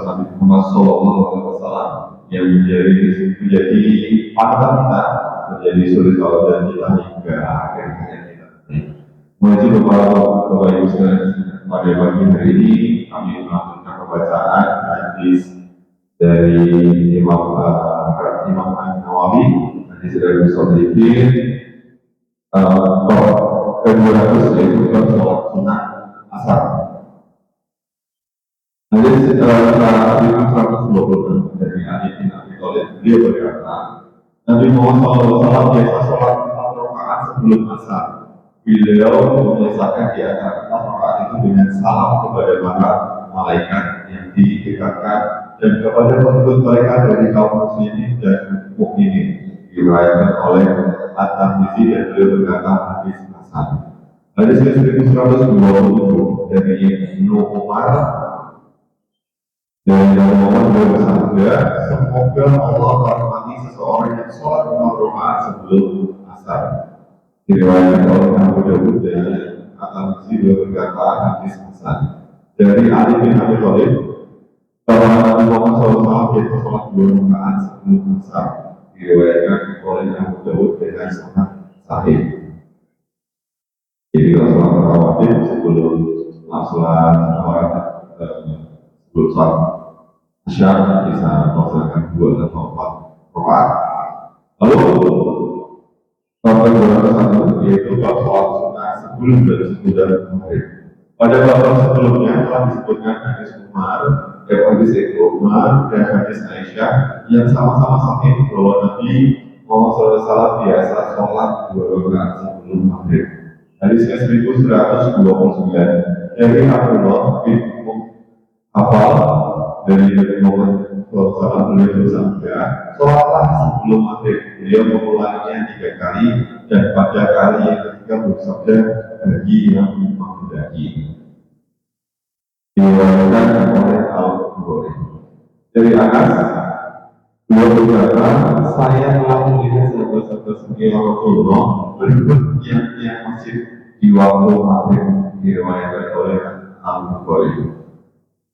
Nabi Muhammad SAW yang menjadi panutan kita, menjadi suri tauladan kita hingga akhir hayat kita. Menuju Bapak Ibu sekalian, pada pagi hari ini kami melakukan pembacaan hadis dari Imam An-Nawawi, hadis dari Sahihah, ke-200 yaitu sholat sunnah asar. Hadis setelah 126 dari Ali bin Abi Thalib, beliau berkata, Nabi Muhammad SAW biasa sholat 4 rakaat sebelum asar. Beliau menyelesaikan di antara 4 rakaat itu dengan salam kepada para malaikat yang didekatkan dan kepada pengikut mereka dari kaum muslimin dan mukminin, diriwayatkan oleh At-Tirmidzi dan beliau berkata hadis hasan. Hadis ke-1127 dari Ibnu Umar dan yang Muhammad bersabda, semoga Allah merahmati seseorang yang sholat 5 rakaat sebelum asar. Diriwayatkan oleh Abu Dawud dan At-Tirmidzi berkata hadis hasan. Dari Ali bin Abi Thalib bahwa Nabi Muhammad SAW yaitu sholat 2 rakaat sebelum asar. Diriwayatkan oleh Abu Dawud dengan sanad sahih. Jadi kalau sholat rawatib sebelum sholat Asya bisa melaksanakan 2 atau 4 rakaat. Lalu bab 201 yaitu bab sholat sunnah sebelum dan sesudah maghrib. Pada bab sebelumnya telah disebutkan hadis Umar, hadis Umar dan hadis Aisyah yang sama-sama sahih bahwa Nabi Muhammad SAW biasa sholat 2 rakaat sebelum maghrib. Hadis ke-1129 dari Abdullah bin Hafal dari Nabi Muhammad SAW beliau bersabda, sholatlah sebelum maghrib. Beliau memulainya 3 kali dan pada kali yang ketiga bersabda bagi yang menghendaki. Diriwayatkan oleh Al-Bukhari. Dari Anas, beliau berkata, saya telah melihat sahabat-sahabat sekian Rasulullah berikut yang masjid di waktu maghrib. Diriwayatkan oleh Al-Bukhari.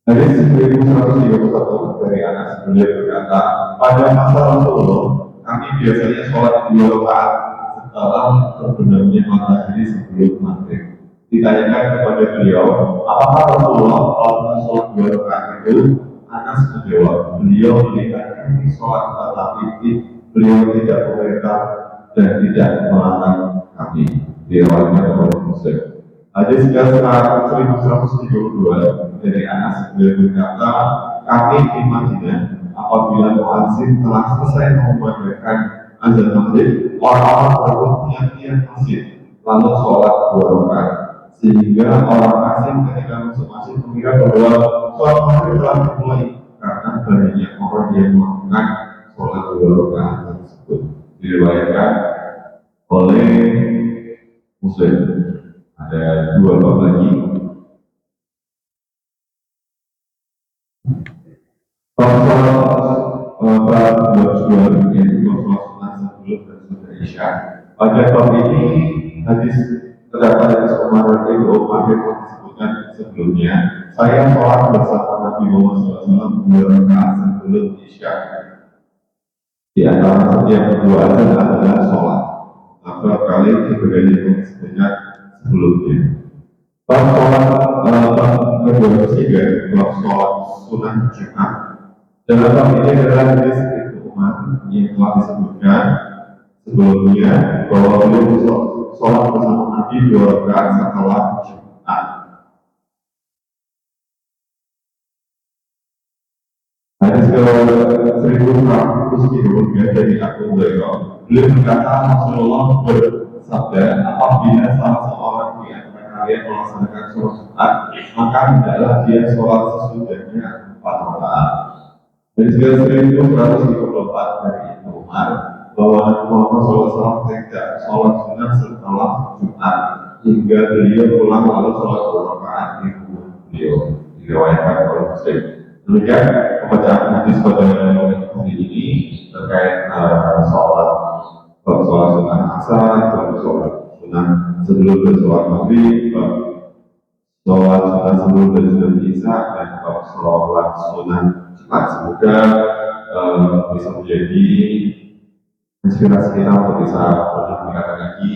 Hadis 1131 dari Anas, beliau berkata, pada masa Rasulullah kami biasanya sholat 2 rakaat setelah terbenamnya matahari sebelum maghrib. Ditanyakan kepada beliau, apakah Rasulullah melakukan sholat 2 rakaat itu? Anas menjawab, beliau melihat kami sholat tetapi beliau tidak memerintah dan tidak melarang kami. Diriwayatkan oleh Muslim. Hadis ke-1132 dari Anas, beliau berkata, kami di Madinah apabila muadzin telah selesai memandangkan azan maghrib, orang-orang berebut tiap-tiap masjid lalu sholat 2 rakaat, sehingga orang asing ketika masuk masjid mengira bahwa sholat maghrib telah dimulai karena banyaknya orang yang melakukan sholat 2 rakaat tersebut. Diriwayatkan oleh Muslim. Ada 2 bab lagi. Bab 22 yaitu sholat sunnah sebelum dan sesudah Isya. Pada bab ini hadis terdapat hadis Umar bin Umar yang disebutkan sebelumnya. Saya sholat bersama Nabi Muhammad SAW 2 rakaat sebelum Isya. Di antara setiap 2 azan adalah sholat. Beberapa kali sebenarnya disebutkan sebelumnya. Bab sholat ke-23 bab sholat sunnah Jumat. Dalam bab ini adalah hadis Ibnu Umar yang telah disebutkan sebelumnya bahwa beliau sholat bersama Nabi 2 rakaat setelah Jumat. Hadis ke-1133 dari Abu Hurairah, beliau berkata, Rasulullah bersabda, apabila salah seorang di antara kalian melaksanakan sholat Jumat, maka hendaklah dia sholat sesudahnya 4 rakaat. Hadis ke-1134 dari Ibnu Umar bahwa Nabi Muhammad SAW tidak sholat sunnah setelah Jumat hingga beliau pulang lalu sholat 2 rakaat di rumah beliau. Diriwayatkan oleh Muslim. Demikian pembacaan hadis pada hari ini terkait sholat sunnah asar, sholat sunnah sebelum dan sholat maghrib, sholat sunat subuh dan sunat isya dan juga sholat sunat Jumat. Semoga bisa menjadi inspirasi kita untuk bisa meningkatkan lagi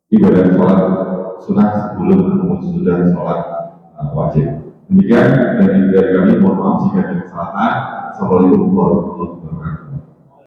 ibadah sholat sunat sebelum atau sudah sholat wajib. Demikian dari kami, mohon maaf jika ada kesalahan. Assalamualaikum warahmatullahi wabarakatuh.